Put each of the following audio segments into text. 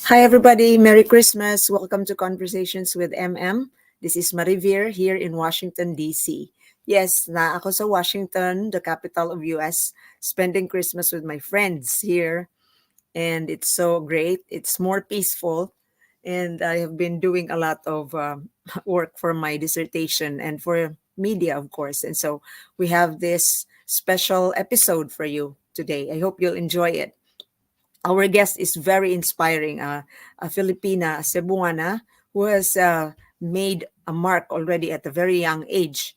Hi, everybody. Merry Christmas. Welcome to Conversations with MM. This is Marivir here in Washington, D.C. Yes, na ako sa Washington, the capital of U.S., spending Christmas with my friends here. And it's so great. It's more peaceful. And I have been doing a lot of work for my dissertation and for media, of course. And so we have this special episode for you today. I hope you'll enjoy it. Our guest is very inspiring, a Filipina, Cebuana, who has made a mark already at a very young age,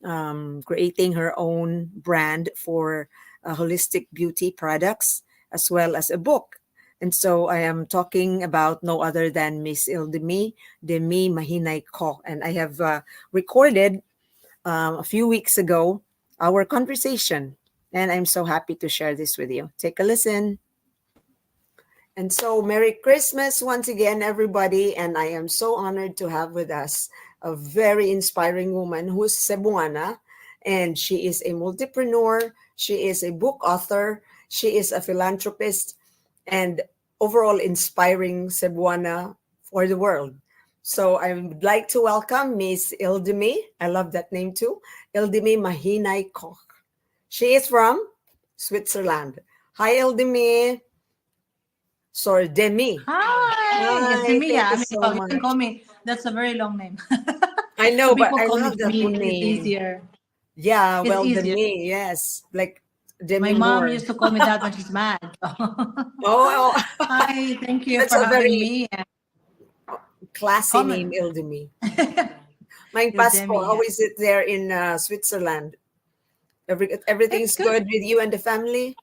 creating her own brand for holistic beauty products, as well as a book. And so I am talking about no other than Miss Demee Mahinay Koch. And I have recorded a few weeks ago our conversation. And I'm so happy to share this with you. Take a listen. And so, Merry Christmas once again, everybody. And I am so honored to have with us a very inspiring woman who's Cebuana. And she is a multipreneur. She is a book author. She is a philanthropist and overall inspiring Cebuana for the world. So I would like to welcome Miss Demee. I love that name too. Demee Mahinay Koch. She is from Switzerland. Hi, Demee. Sorry, Demee. Hi, yes, Hi, Demee. thank Yeah, you I mean, so you can much. call me. That's a very long name. I So know, but people I call me love that Demee. It's name. easier. Yeah, It's well, easier. Demee, yes, like My Demi mom Moore. used to call me that when she's mad. Oh, Hi, thank you that's for a having very me. And classy name, comment. Ildemie. My You're Pasco, Demi. how Yeah. is it there in Switzerland? It's Everything's good. good with you and the family?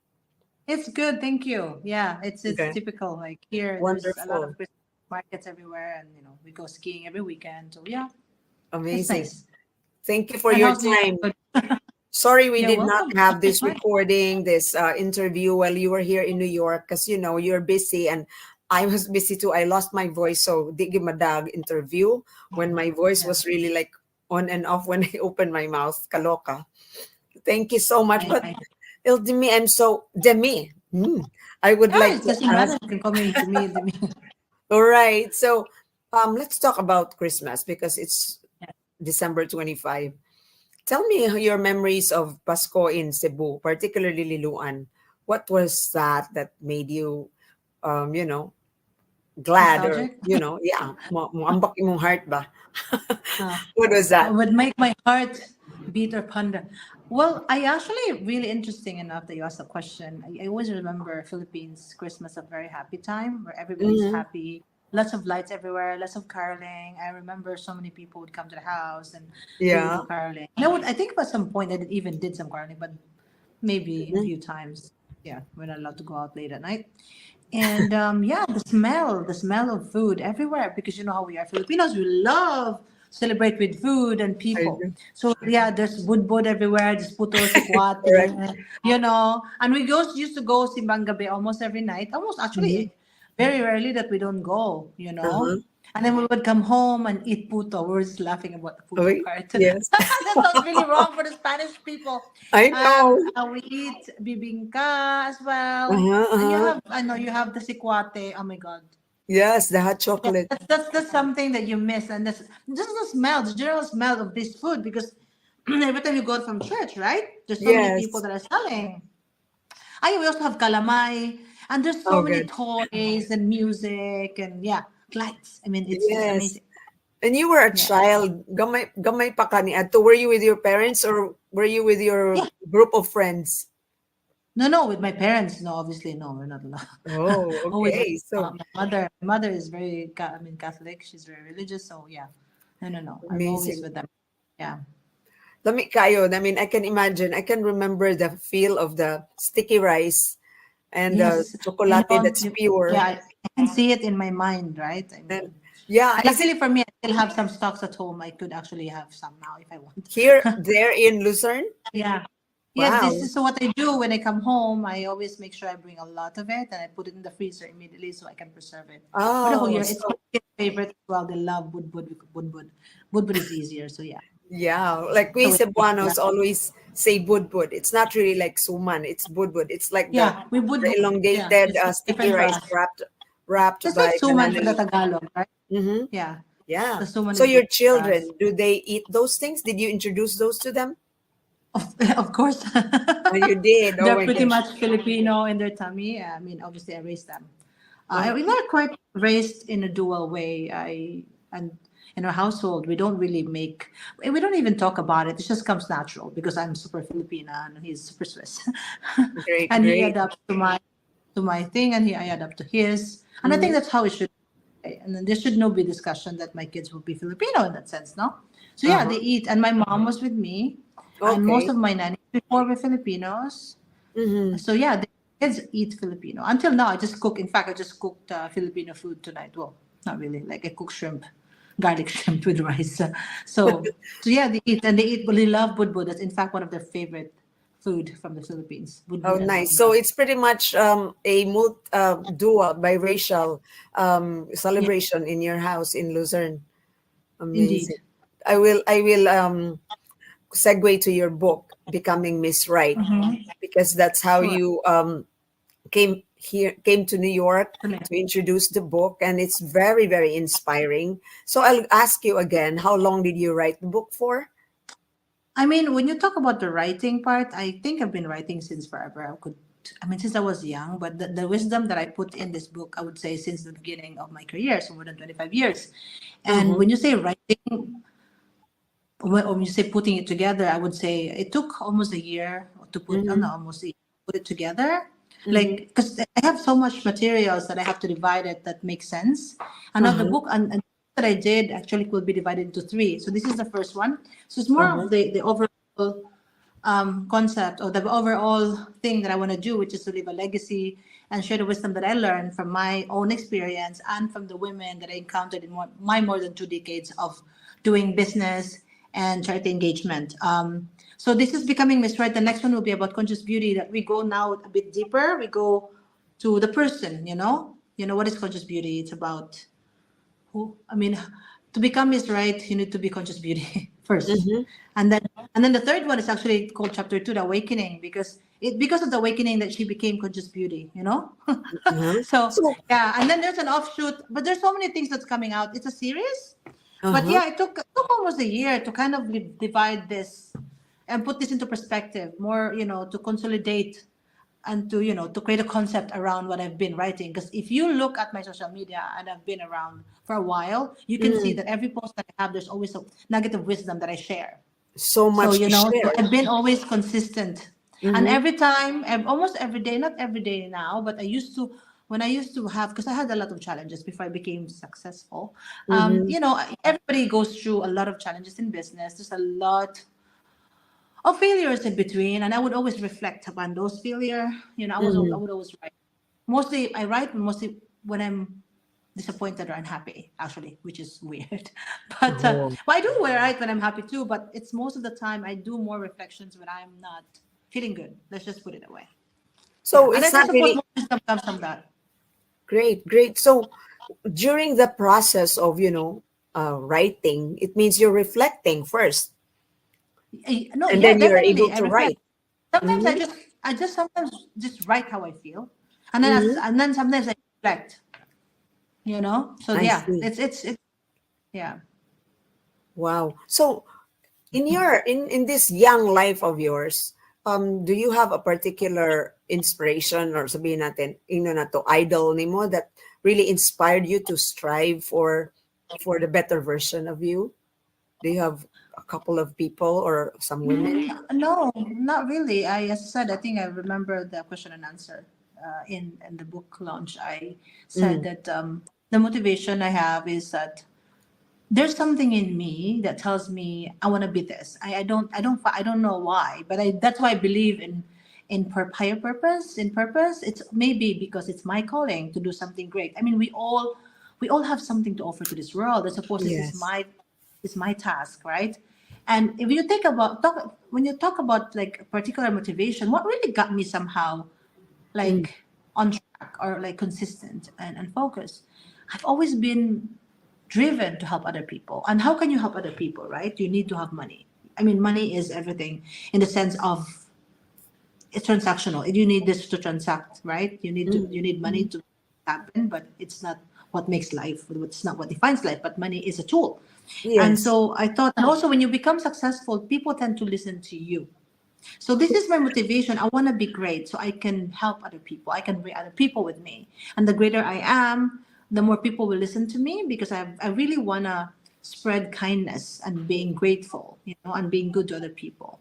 It's good. Thank you. Yeah, it's Okay, typical. Like here, there's a lot wonderful, of Christmas markets everywhere, and we go skiing every weekend. So yeah, it's amazing. nice. Thank you for And your how's New York? time. Good. Sorry, we You're did not welcome. have Okay, this fine. recording, this interview while you were here in New York because you're busy and I was busy too. I lost my voice, so di madag interview when my voice Yeah, was really like on and off when I opened my mouth. Kaloka. Thank you so much. But I Demi, I'm so Demi. I would yeah, like it to doesn't ask. matter. You can call me Demi. All right, so let's talk about Christmas because it's Yeah. December 25. Tell me your memories of Pasko in Cebu, particularly Liloan. What was that made you, um, you know, glad or, Nostalgic. yeah, ambak imong heart ba? Uh, What was that? would make my heart beat or ponder. Well, I actually really interesting enough that you asked the question. I always remember Philippines Christmas a very happy time where everybody's Hmm. happy, lots of lights everywhere, lots of caroling. I remember so many people would come to the house and we would Yeah. do caroling. I think at some point even did some caroling, but maybe a Mhm. few times. Yeah, we're not allowed to go out late at night. And yeah, the smell of food everywhere because you know how we are Filipinos. We love celebrate with food and I people. do. So yeah, there's budbud everywhere. There's puto, sikwate, Correct. and we used to go simbang gabi almost every night. Almost Hmm. actually, very rarely that we don't go. Uh-huh. And then we would come home and eat puto. We're just laughing about the Oh, puto part. yes. That sounds really wrong for the Spanish people. I know. We eat bibingka as well. Uh-huh, And uh-huh. I know you have the sikwate. Oh my God. Yes, the hot Yeah, chocolate. that's something that you miss. And that's just the smell, the general smell of this food because every time you go from church, right? There's so many people Yes. that are selling. We also have calamay. And there's so Oh, many good. toys and music and yeah, lights. I mean, it's just Yes. amazing. And you were a Yeah. child. Gamay pa ka ni Ato. Were you with your parents or were you with your Yeah. group of friends? No, with my parents, no, obviously, no, we're not allowed. Oh, Always with okay. So my mother is very, Catholic. She's very religious. So yeah, no. I'm always amazing. with them. Yeah. Lami kayo. I mean, I can imagine. I can remember the feel of the sticky rice and the Yes. And chocolate that's pure. yeah, I can see it in my mind, right? I And mean, yeah, is it luckily for me, I still have some stocks at home. I could actually have some now if I want. here, there in Lucerne? Yeah. Yeah, this Wow. is what I do when I come home. I always make sure I bring a lot of it and I put it in the freezer immediately so I can preserve it for the whole Oh, year. It's my so kids' favorite as well. They love budbud. Budbud. Budbud is easier, so yeah. yeah. Like we So Cebuanos always say budbud. It's not really like suman. It's budbud. It's like the yeah, we the budbud. Yeah, elongated it's sticky different for rice us. wrapped It's by like suman banana for the leaf. Tagalog, right? Mm-hmm. Yeah, Yeah. the suman So is your made for us. children, do they eat those things? Did you introduce those to them? Of course, Oh, you did. Oh they're my pretty gosh. much Filipino in their tummy. I mean, obviously, I raised them. Oh. We were quite raised in a dual way. And in our household, we don't even talk about it. It just comes natural because I'm super Filipina and he's super Swiss, Great, and he great. adapts to my thing, and I adapt to his. And I think Mm-hmm. that's how it should. And then there should no be discussion that my kids will be Filipino in that sense, no? So yeah, Uh-huh. they eat, and my mom was with me, and most Okay. of my nannies before were Filipinos. Mm-hmm. So yeah, the kids eat Filipino. Until now, I just cook. In fact, I just cooked Filipino food tonight. Well, not really. Like I cook shrimp, garlic shrimp with rice. So yeah, they eat and they eat. Well, they love budbud. That's in fact one of their favorite food from the Philippines. Oh, Budbud and nice. So mangga. it's pretty much a dual biracial Yeah, celebration in your house in Lucerne. indeed. Amazing. I will segue to your book, Becoming Miss Right, Mm-hmm. because that's how Sure. you came to New York to introduce the book, and it's very, very inspiring. So I'll ask you again, how long did you write the book for? I mean, when you talk about the writing part, I think I've been writing since forever. I mean, since I was young, but the wisdom that I put in this book, I would say since the beginning of my career, so more than 25 years. And Uh-huh. when you say writing, when you say putting it together, I would say it took almost a year to put, oh no, Mm-hmm. almost a year to put it together. Mm-hmm. Like, because I have so much materials that I have to divide it that makes sense. And now the Uh-huh. book and that I did actually could be divided into three. So this is the first one. So it's more Uh-huh. of the overall concept or the overall thing that I want to do, which is to leave a legacy and share the wisdom that I learned from my own experience and from the women that I encountered in my more than 2 decades of doing business and charity engagement. So this is Becoming Miss Right. The next one will be about conscious beauty. That we go now a bit deeper. We go to the person. What is conscious beauty? It's about who. I mean, to become Miss Right, you need to be conscious beauty first, Mm-hmm. and then the third one is actually called Chapter Two, the Awakening, because of the awakening that she became conscious beauty. Uh-huh. So So, yeah, and then there's an offshoot, but there's so many things that's coming out. It's a series, but uh-huh. yeah, it took almost a year to kind of divide this and put this into perspective, more to consolidate and to create a concept around what I've been writing. Because if you look at my social media and I've been around for a while, you can see Mm, that every post that I have, there's always a nugget of wisdom that I share. so So, much to so share. I've been always consistent. And Mm-hmm. every time, almost every day, not every day now, but when I used to have, because I had a lot of challenges before I became successful. Mm-hmm. Everybody goes through a lot of challenges in business. There's a lot of failures in between, and I would always reflect upon those failure. I Mm-hmm. would always write. Mostly, I write mostly when I'm disappointed or unhappy, actually, which is weird. But Oh. well, I do write when I'm happy too. But it's most of the time I do more reflections when I'm not feeling good. Let's just put it away. Yeah, So and it's I not suppose really more wisdom comes from that. great, great. So during the process of, writing, it means you're reflecting first, No, and yeah, then you're definitely. able I to reflect. write. Sometimes Mm-hmm. I just sometimes just write how I feel, and Mm-hmm. then sometimes I reflect. So I yeah, see. it's yeah. Wow. So in this young life of yours, do you have a particular inspiration or sabihin natin, na to idol nimo that really inspired you to strive for the better version of you? Do you have a couple of people or some women? No, not really. As I said, I think I remember the question and answer in the book launch. I said Mm, that the motivation I have is that there's something in me that tells me I want to be this. I don't know why, but that's why I believe in higher purpose. In purpose, it's maybe because it's my calling to do something great. I mean, we all have something to offer to this world. I suppose yes. this is my task, right? And if you think about when you talk about like a particular motivation, what really got me somehow Mm, like on track or like consistent and focused, I've always been driven to help other people. And how can you help other people, right? You need to have money. I mean, money is everything in the sense of it's transactional. You need this to transact, right? You mm, need money to happen, but it's not what makes life. It's not what defines life, but money is a tool. And Yes. so I thought, and also when you become successful, people tend to listen to you. So this is my motivation. I want to be great so I can help other people. I can bring other people with me. And the greater I am, the more people will listen to me because I really want to spread kindness and being grateful, and being good to other people.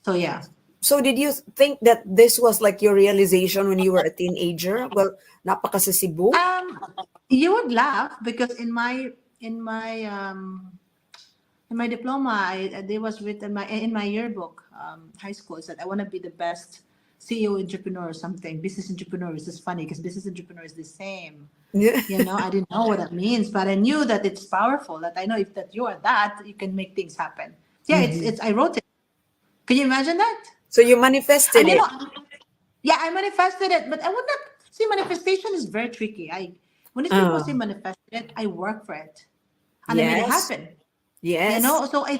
So yeah. So did you think that this was like your realization when you were a teenager? Well, napaka sa Cebu. Um, you would laugh because in my diploma, there was written in my yearbook, high school, it said I want to be the best CEO entrepreneur or something. Business entrepreneur is just funny because business entrepreneur is the same. Yeah. I didn't know what that means, but I knew that it's powerful. That I know if that you are that, you can make things happen. Yeah, it's I wrote it. Can you imagine that? So you manifested And it. yeah, I manifested it, but I would not see manifestation is very tricky. When these people say Oh, manifested it, I work for it, and I made it yes. happen. Yes. So I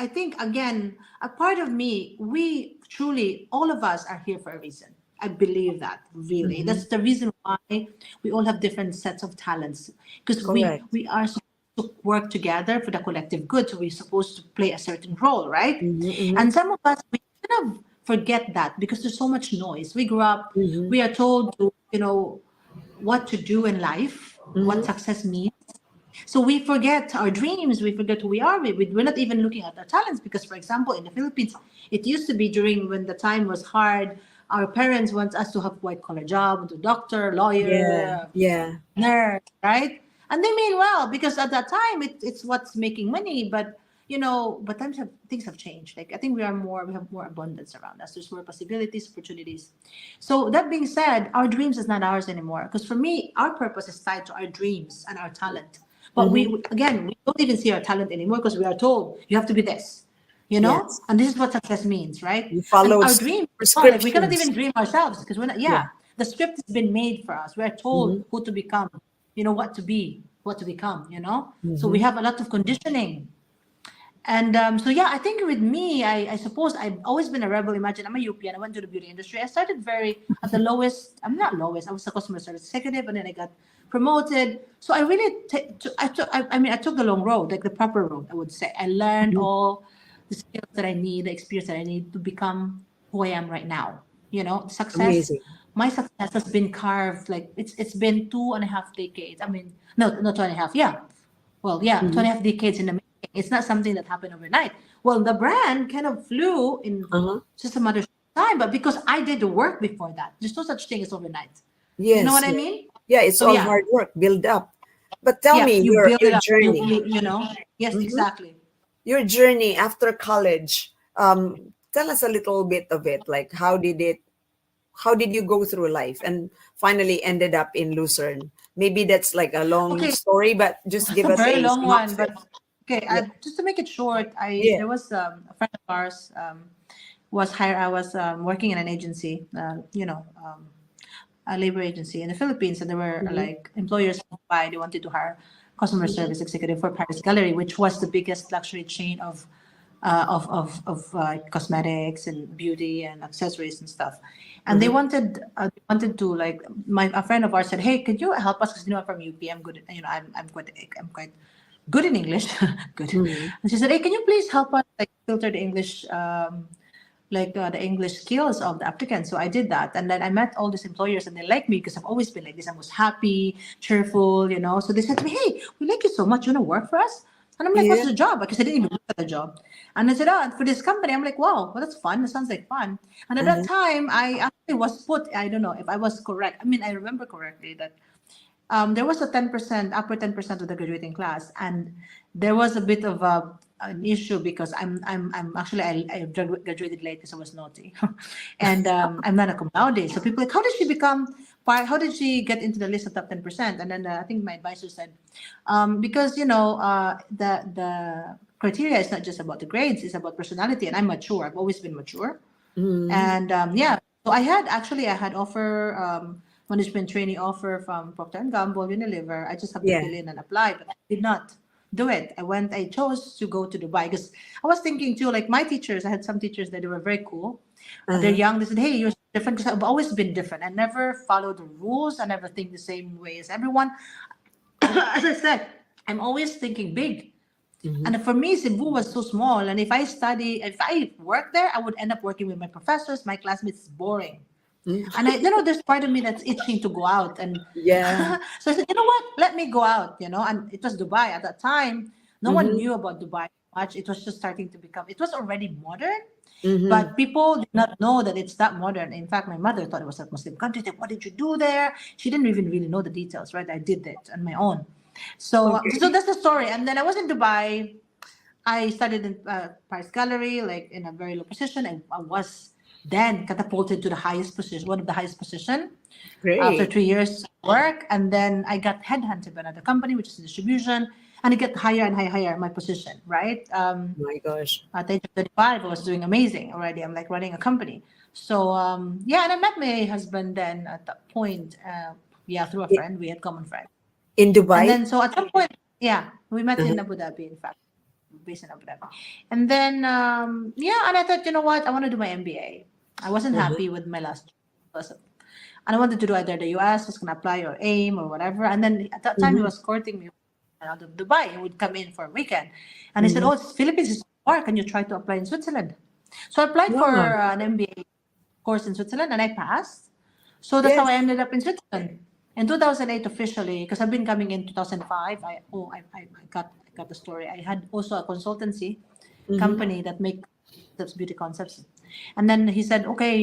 think again, a part of me, we truly, all of us are here for a reason. I believe that really. Mm-hmm. That's the reason why we all have different sets of talents because we Correct. we are supposed to work together for the collective good. So we're supposed to play a certain role, right? Mm-hmm, mm-hmm, And some of us we kind of forget that because there's so much noise. We grew up, mm-hmm, we are told to, what to do in life, what mm-hmm. success means. So we forget our dreams, we forget who we are. We're not even looking at our talents because, for example, in the Philippines, it used to be during when the time was hard. Our parents want us to have white collar job, to doctor, Yeah. lawyer, Yeah. nurse, right? And they mean well because at that time it's what's making money. But things have changed. Like I think we have more abundance around us. There's more possibilities, opportunities. So that being said, our dreams is not ours anymore. Because for me, our purpose is tied to our dreams and our talent. But Mm-hmm. we don't even see our talent anymore because we are told you have to be this, Yes. and this is what success means, right? You And followed our dreams, like we cannot prescriptions. even dream ourselves because we're not, Yeah. yeah, the script has been made for us. We're Mm-hmm. told who to become, what to be, what to become. So we Mm-hmm. have a lot of conditioning. And so, yeah, I think with me, I suppose I've always been a rebel. Imagine I'm a UP and I went to the beauty industry. I started very at the lowest. I'm not lowest. I was a customer service executive, and then I got promoted. So I really, I took the long road, like the proper road. I would say I learned Mm-hmm. all the skills that I need, the experience that I need to become who I am right now. Success. Amazing. My success has been carved. Like it's been 2.5 decades. I mean, no, not 2.5. Yeah, well, yeah, two Mm-hmm. and a half decades in the making. It's not something that happened overnight. Well, the brand kind of flew in Uh-huh. just a matter of time, but because I did the work before that, there's no such thing as overnight. You know Yes. what I Yes. mean? Yeah, it's So all yeah, hard work, build up. But tell yeah, me you your build your it up. journey. Yes, Mm-hmm. exactly. Your journey after college. Tell us a little bit of it. Like how did you go through life and finally ended up in Lucerne? Maybe that's like a long Okay, story, but just it's give a us very a long one, but synopsis. okay. Yeah. Just to make it short, Yeah. there was a friend of ours was hired. I was working in an agency, a labor agency in the Philippines, and there were Mm-hmm. like employers by they wanted to hire customer Mm-hmm. service executive for Paris Gallery, which was the biggest luxury chain of cosmetics and beauty and accessories and stuff. And they Uh-huh. wanted to like a friend of ours said, "Hey, could you help us? Because I'm from UP. I'm good. I'm quite good in English. Good." Mm-hmm. And she said, "Hey, can you please help us like filter the English the English skills of the applicants?" So I did that, and then I met all these employers, and they liked me because I've always been like this. I was happy, cheerful. So they said to me, "Hey, we like you so much. You want to work for us?" And I'm like, "What's Yeah. the job?" Because I didn't even look at the job. And I said, "Oh, for this company." I'm like, "Wow, well, that's fun. That sounds like fun." And at that Uh-huh. time, I actually was put. I don't know if I was correct. I mean, I remember correctly that there was a 10%, upper 10% of the graduating class, and there was a bit of an issue because I'm actually graduated late because I was naughty, and I'm not a cum laude. So people like, how did she become? How did she get into the list of top 10%? And then I think my advisor said, because the criteria is not just about the grades; it's about personality, and I'm mature. I've always been mature. Mm-hmm. And yeah, so I had offer management training offer from Procter and Gamble, Unilever. I just have to Yeah. fill in and apply, but I did not do it. I chose to go to Dubai because I was thinking too, like my teachers, I had some teachers that they were very cool. They're Uh-huh. young. They said, "Hey, you're different because I've always been different. I never follow the rules. I never think the same way as everyone. As I said, I'm always thinking big. Mm-hmm. And for me, Cebu was so small. And if I work there, I would end up working with my professors, my classmates. It's boring. Mm. And there's part of me that's itching to go out. And Yeah. so I said, you know what? Let me go out, And it was Dubai at that time. No one Mm-hmm. knew about Dubai much. It was just starting to become, it was already modern, Mm-hmm. but people did not know that it's that modern. In fact, my mother thought it was a Muslim country. Like, what did you do there? She didn't even really know the details, right? I did it on my own. So Okay. that's the story. And then I was in Dubai. I started in Paris Gallery, like in a very low position. I was then catapulted to the highest position, one of the highest position, after Great. 3 years work. And then I got headhunted by another company, which is distribution, and I get higher and higher my position, right? My gosh. At the age of 35, I was doing amazing already. I'm like running a company. So yeah, and I met my husband then at that point. Yeah, through a I- friend. We had common friends. In And Dubai? then so at some point, yeah, we met Uh-huh. in Abu Dhabi, in fact, based in Abu Dhabi. And then yeah, and I thought, you know what, I want to do my MBA. I wasn't Uh-huh. happy with my last person. And I wanted to do either the US, was gonna apply or AIM or whatever. And then at that time he Mm-hmm. was courting me out of Dubai. He would come in for a weekend. And he said, Mm-hmm. oh, Philippines is far. Can you try to apply in Switzerland? So I applied for Wow. an MBA course in Switzerland and I passed. So that's how Yes. I ended up in Switzerland. In 2008 officially, because I've been coming in 2005. I got the story. I had also a consultancy Mm-hmm. company that make that's beauty concepts. And then he said, okay,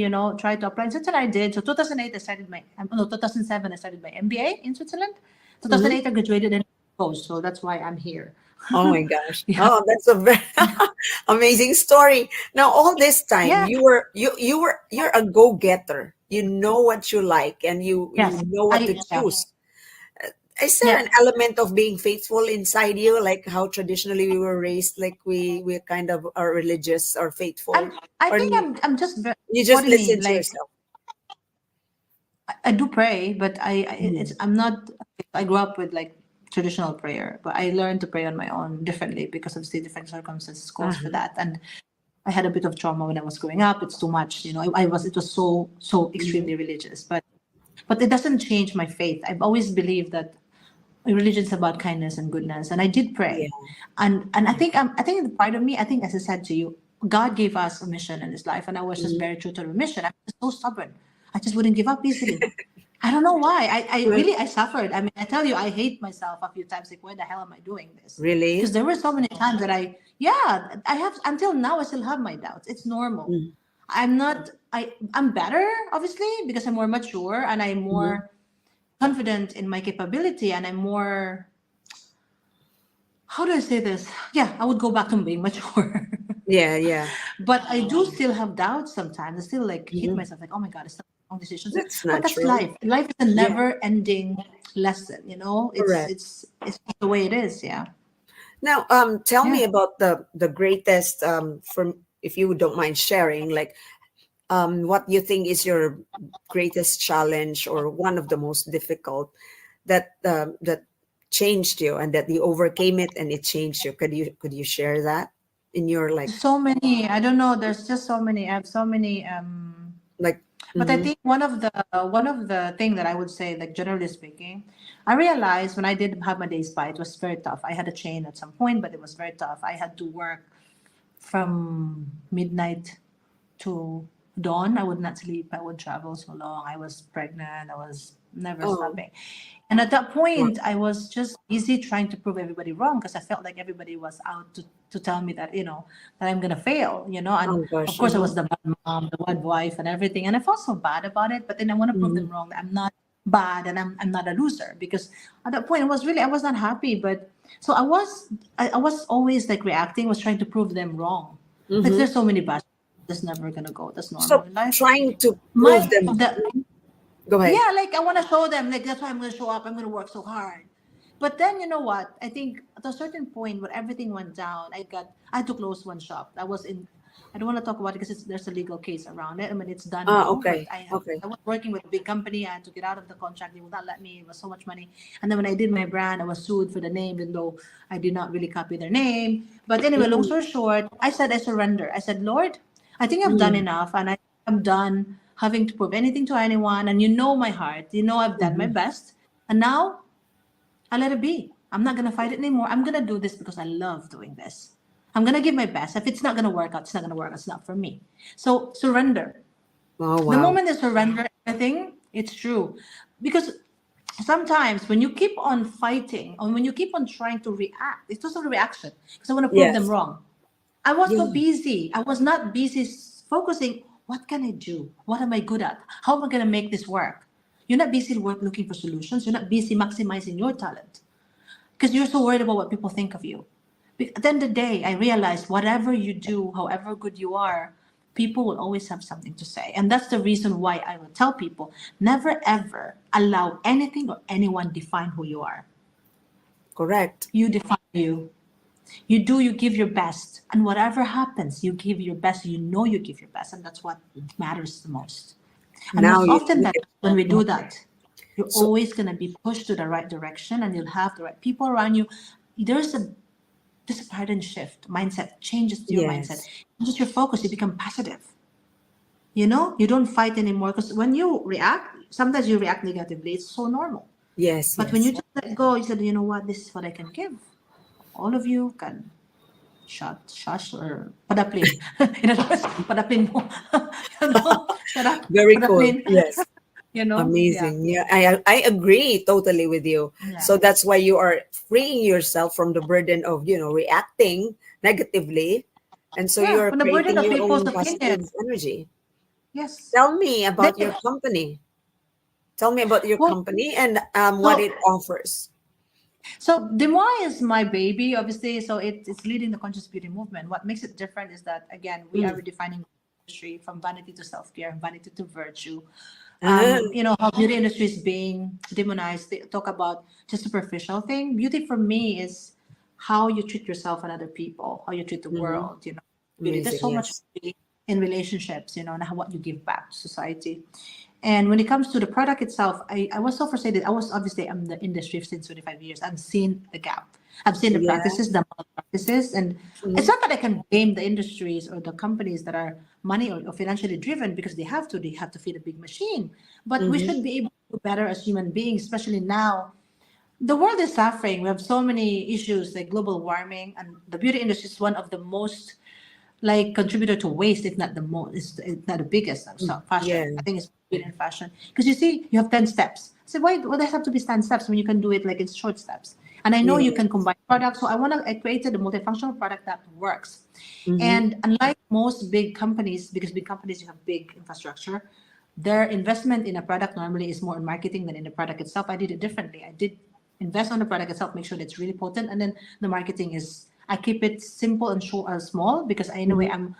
try to apply in Switzerland. I did. So 2008, I started my, no, 2007, I started my MBA in Switzerland. Mm-hmm. 2008, I graduated in course. So that's why I'm here. Oh my gosh. Yeah. Oh, that's a very amazing story. Now, all this time Yeah. you're a go-getter. You know what you like and you Yes. know what to Yeah. choose. Is there Yeah. an element of being faithful inside you, like how traditionally we were raised, like we kind of are religious or faithful, I or think I'm just, you what just do you mean? listen to Like, yourself? I do pray, but Mhm. I'm not. I grew up with like traditional prayer, but I learned to pray on my own differently because of the different circumstances calls for Uh-huh. that. And I had a bit of trauma when I was growing up. It's too much, it was so Mhm. extremely religious, but it doesn't change my faith. I've always believed that religion's about kindness and goodness, and I did Yeah. pray, and I think the part of me, I think, as I said to you, God gave us a mission in this life, and I was just Mhm. very true to the mission. I'm just so stubborn. I just wouldn't give up easily. I don't know why. I Well, really I suffered. I mean, I tell you, I hate myself a few times. Like, why the hell am I doing this? Because really? there were so many times that I have until now. I still have my doubts. It's normal. Mhm. I'm better, obviously, because I'm more mature and I'm Mhm. more confident in my capability, and I'm more, how do I say this? Yeah, I would go back to being mature. Yeah, yeah. But I do still have doubts sometimes. I still like hit Mhm. myself like, oh my God, it's the wrong decisions. That's But that's natural. life. Life is a Yeah, never ending lesson, It's correct. it's just the way it is, yeah. Now, tell Yeah. me about the greatest from, if you don't mind sharing, like what you think is your greatest challenge or one of the most difficult that changed you and that you overcame it and it changed you. Could you share that in your like So many. I don't know. There's just so many. I have so many. like But I mhm, think one of the thing that I would say, like generally speaking, I realized when I did have my day spa, it was very tough. I had a chain at some point, but it was very tough. I had to work from midnight to dawn. I would not sleep. I would travel so long. I was pregnant. I was never oh stopping. And at that wow, point, I was just busy trying to prove everybody wrong because I felt like everybody was out to tell me that, that I'm going to fail, And oh of gosh, course, I was the bad mom, the bad wife, and everything. And I felt so bad about it. But then I want to prove them mhm, wrong that I'm not bad and I'm not a loser because at that point, I was not happy. But so I was always like reacting, was trying to prove them wrong. Like mhm. there's so many bad, that's never going to go. That's normal So in life. trying to prove My, them, the, go ahead. yeah, like I want to show them, like that's why I'm going to show up. I'm going to work so hard. But then you know what? I think at a certain point where everything went down, I had to close one shop. I was in. I don't want to talk about it because there's a legal case around it. I mean, it's done now. But Okay, okay. I was working with a big company. I had to get out of the contract. They would not let me. It was so much money. And then when I did my brand, I was sued for the name, even though I did not really copy their name. But anyway, long Mhm, story short, I said I surrender. I said, Lord, I think I've done mhm, enough, and I'm done having to prove anything to anyone. And you know my heart. You know I've done my best. And now I let it be. I'm not going to fight it anymore. I'm going to do this because I love doing this. I'm going to give my best. If it's not going to work out, it's not going to work out. It's not for me. So surrender. Oh, The wow. moment they surrender everything, it's true. Because sometimes when you keep on fighting or when you keep on trying to react, it's just a reaction because I want to prove them Yes. wrong. I was so Yeah. busy. I was not busy focusing. What can I do? What am I good at? How am I going to make this work? You're not busy looking for solutions. You're not busy maximizing your talent because you're so worried about what people think of you. At the end of the day, I realized whatever you do, however good you are, people will always have something to say. And that's the reason why I will tell people never ever allow anything or anyone define who you are. Correct. You define you. You give your best. And whatever happens, you give your best. You know you give your best. And that's what matters the most. And Now most you often look that at when we do that, you're so always going to be pushed to the right direction and you'll have the right people around you. There's a This paradigm shift, mindset changes your mindset, yes. changes your focus. You become positive. You don't fight anymore because when you react, sometimes you react negatively. It's so normal. Yes, But when you yes. just let go, you said, you know what, this is what I can give. All of you can shush or padaplin. In other words, padaplin mo. Shut up, Very cool. padaplin. Yes. Yeah, Amazing. Yeah, I agree totally with you. yeah. So that's why you are freeing yourself from the burden of, reacting negatively. And so you Yeah, are from the burden creating of your people's own positive opinion. energy. Yes. Tell me Then, about your company. Tell me about your well, company and what so it offers. So Demee is my baby, obviously. So it's leading the conscious beauty movement. What makes it different is that again we are Mm. redefining the industry from vanity to self care and vanity to virtue. Ah, How beauty industry is being demonized. They talk about just superficial thing. Beauty for me is how you treat yourself and other people, how you treat the mhm. world. Beauty. There's Amazing. so much Yes. beauty in relationships. And how what you give back to society. And when it comes to the product itself, I was so frustrated. I'm in the industry since 25 years. I've seen the gap. I've seen the Yeah. practices, the malpractices, and it's Mhm. not that I can blame the industries or the companies that are money or financially driven because they have to. They have to feed a big machine. But we Mhm. should be able to do better as human beings, especially now. The world is suffering. We have so many issues like global warming, and the beauty industry is one of the most like contributor to waste, if not the most, it's not the biggest. So fashion, Yeah. I think it's beauty and fashion because you see, you have 10 steps. So why does it have to be 10 steps when you can do it like in short steps? And I know you can Yes. combine products, so I created a multifunctional product that works. Mhm. And unlike most big companies, because big companies you have big infrastructure, their investment in a product normally is more in marketing than in the product itself. I did it differently. I did invest on the product itself, make sure that it's really potent, and then the marketing is I keep it simple and short, small because anyway Mhm.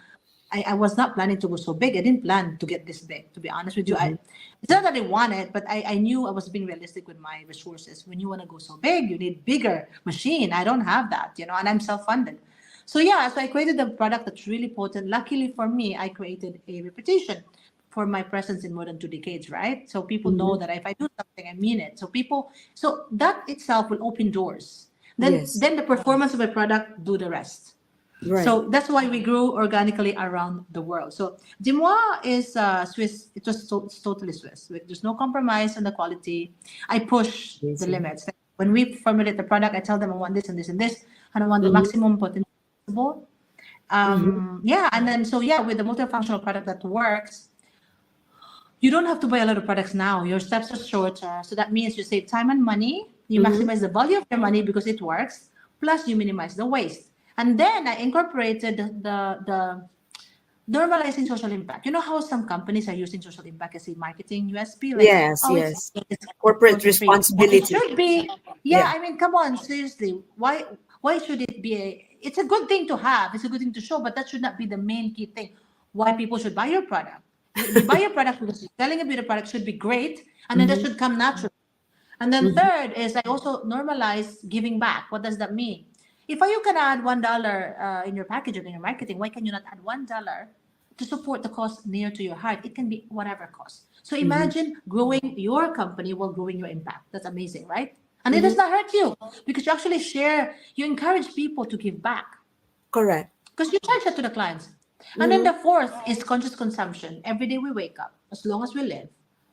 I was not planning to go so big. I didn't plan to get this big. To be honest with you, Mhm. it's not that I wanted, but I knew I was being realistic with my resources. When you want to go so big, you need bigger machine. I don't have that, and I'm self-funded. So yeah, so I created a product that's really potent. Luckily for me, I created a reputation for my presence in more than 2 decades, right? So people know Mhm. that if I do something, I mean it. So that itself will open doors. Then Yes. then the performance of my product do the rest. Right. So that's why we grew organically around the world. So Dimois is Swiss. It's totally Swiss. There's no compromise on the quality. I push the Amazing. limits. When we formulate the product, I tell them I want this and this and this, and I want the Mhm. maximum potential possible. Mhm. Yeah, and then so yeah, with the multifunctional product that works, you don't have to buy a lot of products now. Your steps are shorter. So that means you save time and money. You Mhm. maximize the value of your money because it works. Plus, you minimize the waste. And then I incorporated the normalizing social impact. You know how some companies are using social impact as a marketing USP, like, Yes, oh, it's yes. it's Corporate cruelty free. It responsibility. should be. Yeah, Yeah. I mean, come on, seriously. Why should it be a? It's a good thing to have. It's a good thing to show, but that should not be the main key thing. Why people should buy your product. You buy your product because you're selling a beauty product should be great, and then that Mhm. should come natural. And then Mhm. third is I also normalize giving back. What does that mean? If you can add $1 in your packaging in your marketing, why can you not add $1 to support the cause near to your heart? It can be whatever cost. So Mhm. imagine growing your company while growing your impact. That's amazing, right? And it Mhm. does not hurt you because you actually share, you encourage people to give back Correct. because you charge that to the clients. And then Mm-hmm. the fourth is conscious consumption. Every day we wake up, as long as we live,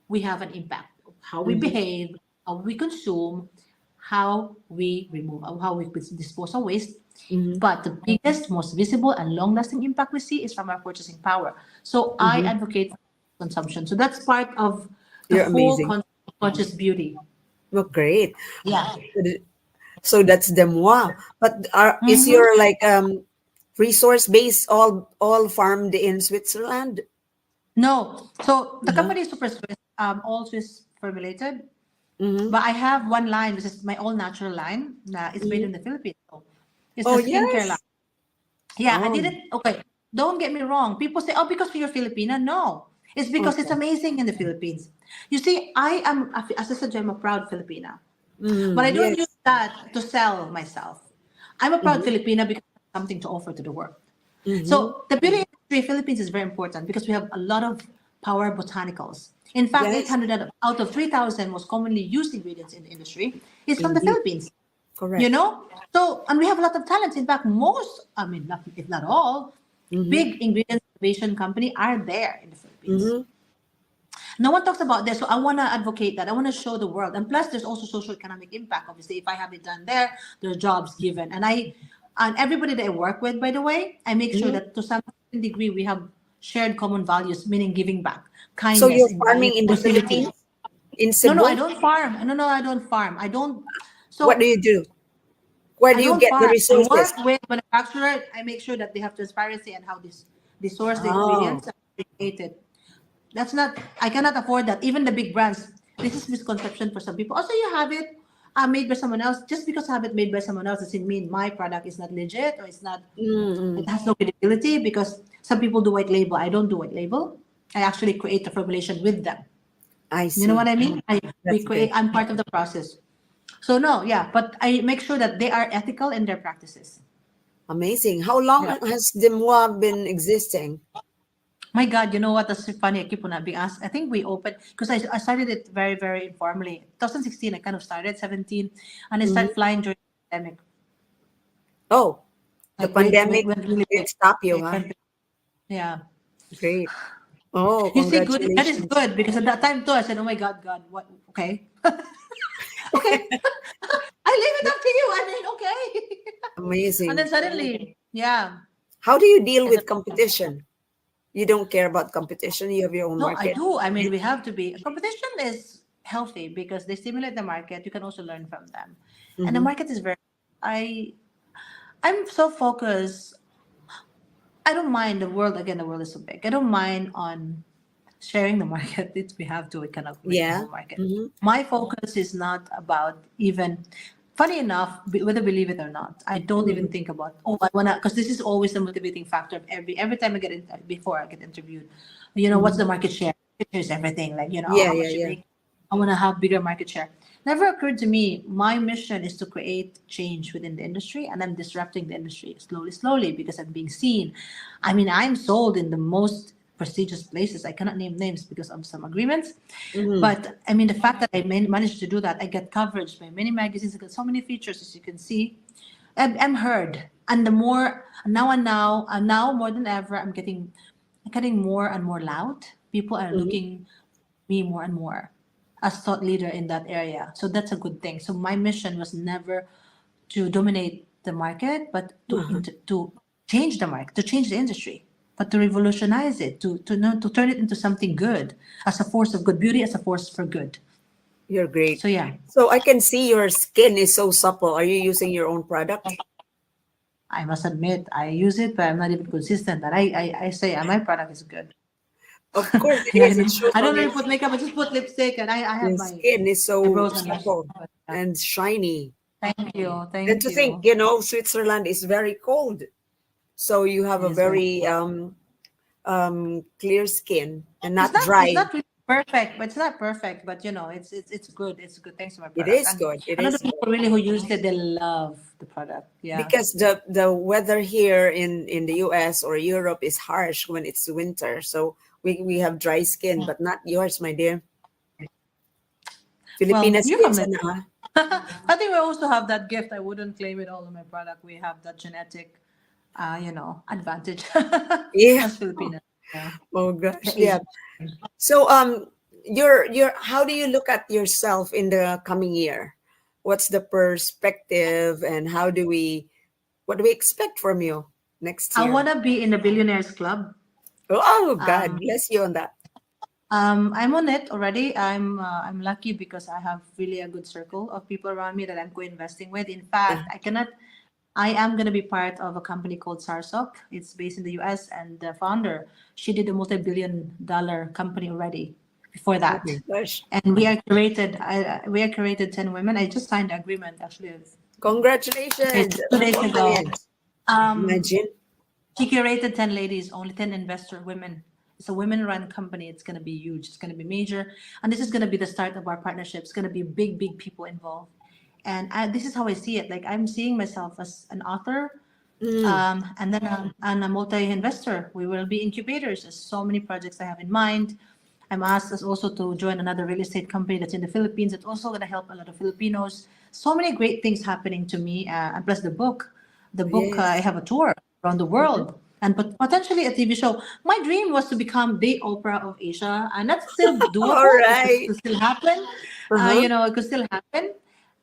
we have an impact of how we Mm-hmm. behave, how we consume, how we remove, how we dispose of waste. Mm-hmm. But the biggest, most visible, and long-lasting impact we see is from our purchasing power. So I Mm-hmm. advocate for consumption. So that's part of the You're full amazing. conscious beauty. Oh, great. Yeah. So that's Demwa. But is Mm-hmm. your like resource base all farmed in Switzerland? No. So the Uh-huh. company is super Swiss, all Swiss formulated. Mm-hmm. But I have one line, which is my all natural line. It's made Mm-hmm. in the Philippines. So it's Oh the skincare line. yes. Yeah, I Oh. did it. Okay, don't get me wrong. People say, "Oh, because you're Filipina." No, it's because it's Okay. amazing in the Philippines. You see, I am, as I said, I'm a proud Filipina, but I Mm, don't use yes. that to sell myself. I'm a proud Mm-hmm. Filipina because I have something to offer to the world. Mm-hmm. So the beauty industry, Philippines is very important because we have a lot of power botanicals. In fact, Yes. 800 out of 3,000 most commonly used ingredients in the industry is from the Indeed. Philippines. You Correct. know, so and we have a lot of talents. In fact, most, I mean, not, if not all, Mm-hmm. big ingredients innovation company are there in the Philippines. Mm-hmm. No one talks about this, so I want to advocate that. I want to show the world, and plus, there's also social economic impact. Obviously, if I have it done there, there are jobs given, and everybody that I work with, by the way, I make sure Mm-hmm. that to some degree we have shared common values, meaning giving back, So kindness, you're farming in the inclusivity. Philippines, in No, no, I Cebu? don't farm. No, I don't farm. I don't. What do So you do? Where I do you don't get the farm. I resources? work with manufacturer. I make sure that they have transparency and how this they source the Oh. ingredients and create it. That's not. I cannot afford that. Even the big brands. This is misconception for some people. Also, you have it made by someone else. Just because I have it made by someone else doesn't mean my product is not legit or it's not. It Mm-mm. has no credibility because some people do white label. I don't do white label. I actually create the formulation with them. I You know see. what I mean? We That's create. good. I'm part of the process. So no, yeah, but I make sure that they are ethical in their practices. Amazing. How long Yeah. has Demwa been existing? My God, you know what? That's so funny. I keep on being asked. I think we opened because I started it very, very informally. 2016, I kind of started 17, and I Hmm. started flying during the pandemic. Oh, the Like pandemic went really didn't big. stop you, It huh? went- Yeah. Great. Oh, You see, good. That is congratulations. good because at that time too, I said, "Oh my God, God, what? Okay, okay, I leave it up to you." I mean, okay. And then Amazing. suddenly, yeah. How do you deal I with said, competition? You don't care about competition. You have your own no, I market. do. I mean, we have to be. Competition is healthy because they stimulate the market. You can also learn from them, and the Mm-hmm. market is very. I I'm so focused. I don't mind the world. Again, the world is so big. I don't mind on sharing the market. If we have to, we cannot create the Yeah. whole market. Mm-hmm. My focus is not about even. Funny enough, whether believe it or not, I don't even Mm-hmm. think about. Oh, I wanna, because this is always the motivating factor of every time I get in, before I get interviewed. You know, what's Mm-hmm. the market share? Here's everything. Like oh, Yeah, how yeah, much you yeah. make. I want to have bigger market share. Never occurred to me. My mission is to create change within the industry, and I'm disrupting the industry slowly, slowly because I'm being seen. I mean, I'm sold in the most prestigious places. I cannot name names because of some agreements, Mm-hmm. but I mean, the fact that I managed to do that, I get coverage by many magazines. I got so many features, as you can see. I'm heard, and the more now more than ever, I'm getting more and more loud. People are Mm-hmm. looking me more and more as thought leader in that area. So that's a good thing. So my mission was never to dominate the market, but Uh-huh. to change the market, to change the industry, but to revolutionize it, to turn it into something good, as a force of good beauty, as a force for good. You're great. So yeah, So I can see your skin is so supple. Are you using your own product? I must admit I use it, but I'm not even consistent. And I say my product is good. Of course it Yeah, is. It shows I on don't your really put makeup. I just put lipstick, and I have your my skin is so eyebrows and lashes. supple But, and shiny. thank you, And thank to think, you. Switzerland is very cold. So you have It a is very very cool. clear skin and It's not not it's dry. not really perfect, but it's not perfect. But it's good. It's good thanks to my It product. is And good. It another is good. people really who used it, they love the product. Yeah. Because the weather here in the US or Europe is harsh when it's winter. So we have dry skin, but not yours, my dear. Well, Filipinas you're skin from the. sana, ha? I think we also have that gift. I wouldn't claim it all on my product. We have that genetic. advantage Yeah. as Filipinos. Yeah. Oh The gosh. age. Yeah. So your how do you look at yourself in the coming year? What's the perspective and what do we expect from you next I year? want to be in the billionaires club. Oh God Um, bless you on that. I'm on it already. I'm lucky because I have really a good circle of people around me that I'm co-investing with. In Uh, fact, I am going to be part of a company called Sarsok. It's based in the US, and the founder, she did a multi-billion-dollar company already before oh that. my gosh. And we are created 10 women. I just signed the agreement actually Congratulations. 2 days ago. Brilliant. Um, Imagine. she curated 10 ladies, only 10 investor women. It's a women run company. It's going to be huge. It's going to be major. And this is going to be the start of our partnership. It's going to be big, big people involved. And this is how I see it. Like I'm seeing myself as an author, Mm, and a multi-investor. We will be incubators. There's so many projects I have in mind. I'm asked as also to join another real estate company that's in the Philippines. It's also going to help a lot of Filipinos. So many great things happening to me, and plus the book. I yes. have a tour around the Mhm. world, and but potentially a TV show. My dream was to become the Oprah of Asia, and that's still All doable. It right. could still happen. Uh-huh. It could still happen.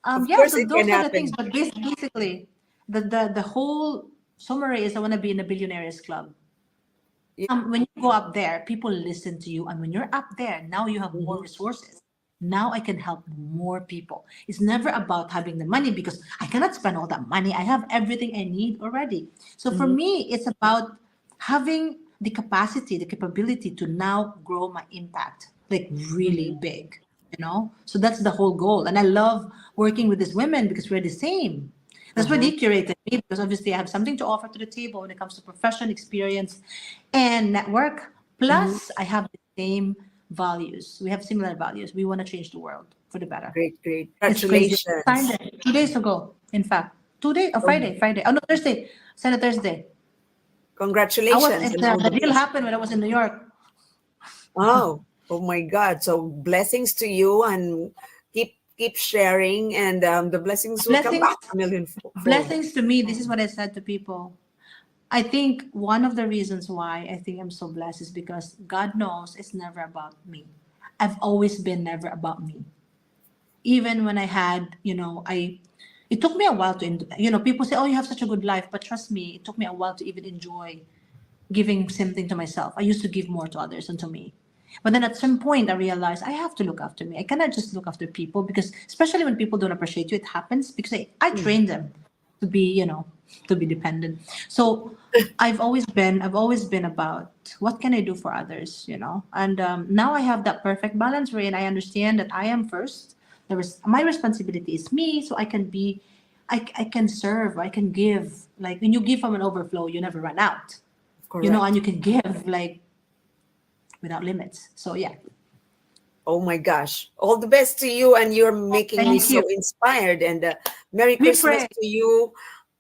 Of Yeah, course so it can those are the things. happen. But basically, the whole summary is I want to be in a billionaires club. Yeah. When you go up there, people listen to you, and when you're up there, now you have more Mhm. resources. Now I can help more people. It's never about having the money because I cannot spend all that money. I have everything I need already. So for Mhm. me, it's about having the capacity, the capability to now grow my impact like really Mhm. big. So that's the whole goal. And I love working with these women because we're the same. That's why Uh-huh. they curated me, because obviously I have something to offer to the table when it comes to profession, experience, and network. Mhm. Plus, I have the same values. We have similar values. We want to change the world for the better. Great, great. It's crazy. Signed Congratulations. it 2 days ago, in fact. 2 days or Oh, Friday. Oh no, Thursday. Signed it Thursday. I was. congratulations and all The the deal best. happened when I was in New York. Oh, oh my God. So blessings to you and keep sharing and the blessings will come Blessings, back a million fold. blessings to me. This is what I said to people. I think one of the reasons why I think I'm so blessed is because God knows it's never about me. I've always been never about me. Even when I had, it took me a while to, people say, oh, you have such a good life. But trust me, it took me a while to even enjoy giving something to myself. I used to give more to others than to me. But then at some point, I realized I have to look after me. I cannot just look after people because, especially when people don't appreciate you, it happens because I Mm. train them to be, to be dependent. So I've always been about what can I do for others. And now I have that perfect balance wherein I understand that I am first. My responsibility is me, so I can be, I can serve, I can give. Like when you give from an overflow, you never run out, and Correct. you can give like without limits. So yeah, Oh my gosh. All the best to you and you're making me thank you. so inspired and Merry We Christmas pray. to you,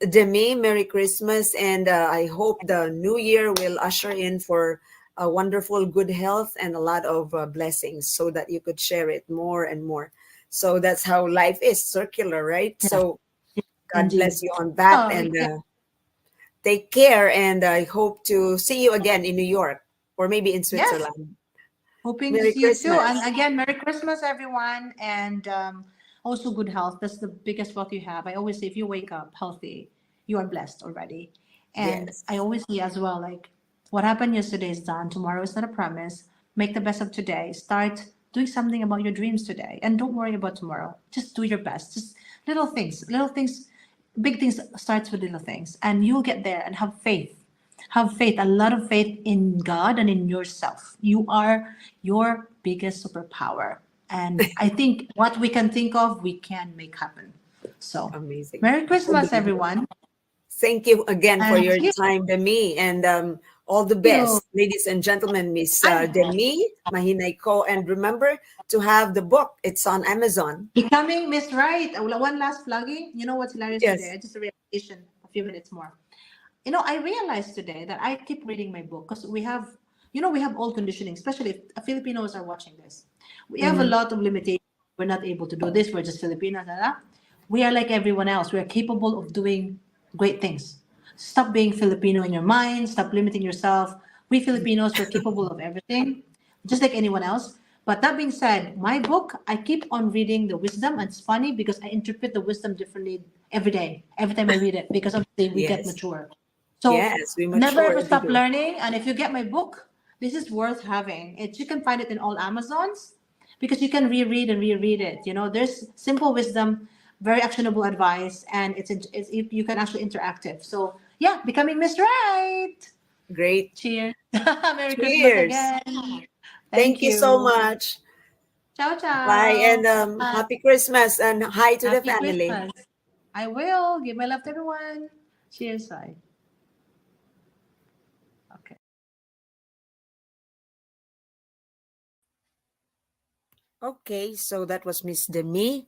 Demee. Merry Christmas and I hope the new year will usher in for a wonderful good health and a lot of blessings so that you could share it more and more. So that's how life is circular, right? Yeah, So God indeed. bless you on that Oh and yeah, take care and I hope to see you again in New York or maybe in yes. Switzerland. Hoping to Merry see you too. And Christmas. again, Merry Christmas, everyone, and also good health. That's the biggest wealth you have. I always say, if you wake up healthy, you are blessed already. And I Yes. always say as well, like what happened yesterday is done. Tomorrow is not a promise. Make the best of today. Start doing something about your dreams today, and don't worry about tomorrow. Just do your best. Just little things, big things starts with little things, and you'll get there. And have faith. Have faith, a lot of faith in God and in yourself. You are your biggest superpower. And I think what we can think of, we can make happen. So, Amazing. Merry Christmas, Unbelievable. everyone. Thank you again for And your see time, Demi, and all the you. best, ladies and gentlemen, Miss And Demee Mahinay Koch. And remember to have the book. It's on Amazon. becoming Miss Right. One last plugging. You know what's hilarious today? Yes. Just a realization, a few minutes more. I realized today that I keep reading my book because we have old conditioning, especially if Filipinos are watching this. We have a Hmm. lot of limitations. We're not able to do this. We're just Filipinos. We are like everyone else. We are capable of doing great things. Stop being Filipino in your mind. Stop limiting yourself. We Filipinos, we're capable of everything, just like anyone else. But that being said, my book, I keep on reading the wisdom, and it's funny because I interpret the wisdom differently every day, every time I read it, because obviously we get Yes. mature. So Yes, we never mature ever every stop day. learning. And if you get my book, this is worth having. It, you can find it in all Amazons because you can reread and reread it. You know, there's simple wisdom, very actionable advice, and it's you can actually interactive. So yeah, becoming Miss Right. Great. Cheers. Merry Christmas Cheers. again. Thank Thank you so you. much. Ciao, Bye and ciao. happy Christmas and hi to the Happy family. Christmas. I will give my love to everyone. Cheers. Bye. Okay. Okay, so that was Miss Demee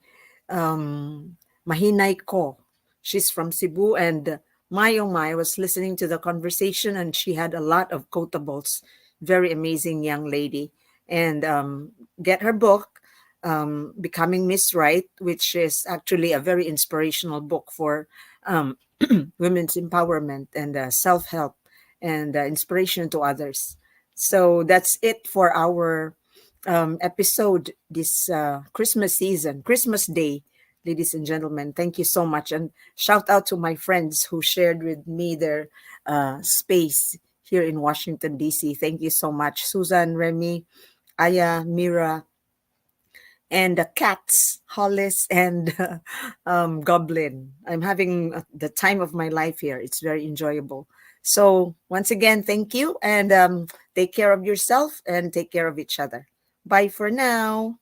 Mahinay Koch. She's from Cebu, and my oh my, I was listening to the conversation, and she had a lot of quotables. Very amazing young lady, and get her book, "Becoming Miss Right," which is actually a very inspirational book for um, women's empowerment and self help and inspiration to others. So that's it for our episode this Christmas season, Christmas Day, ladies and gentlemen. Thank you so much. And shout out to my friends who shared with me their space here in Washington, D.C. Thank you so much. Susan, Remy, Aya, Mira, and the cats, Hollis and Goblin. I'm having the time of my life here. It's very enjoyable. So, once again, thank you and take care of yourself and take care of each other. Bye for now.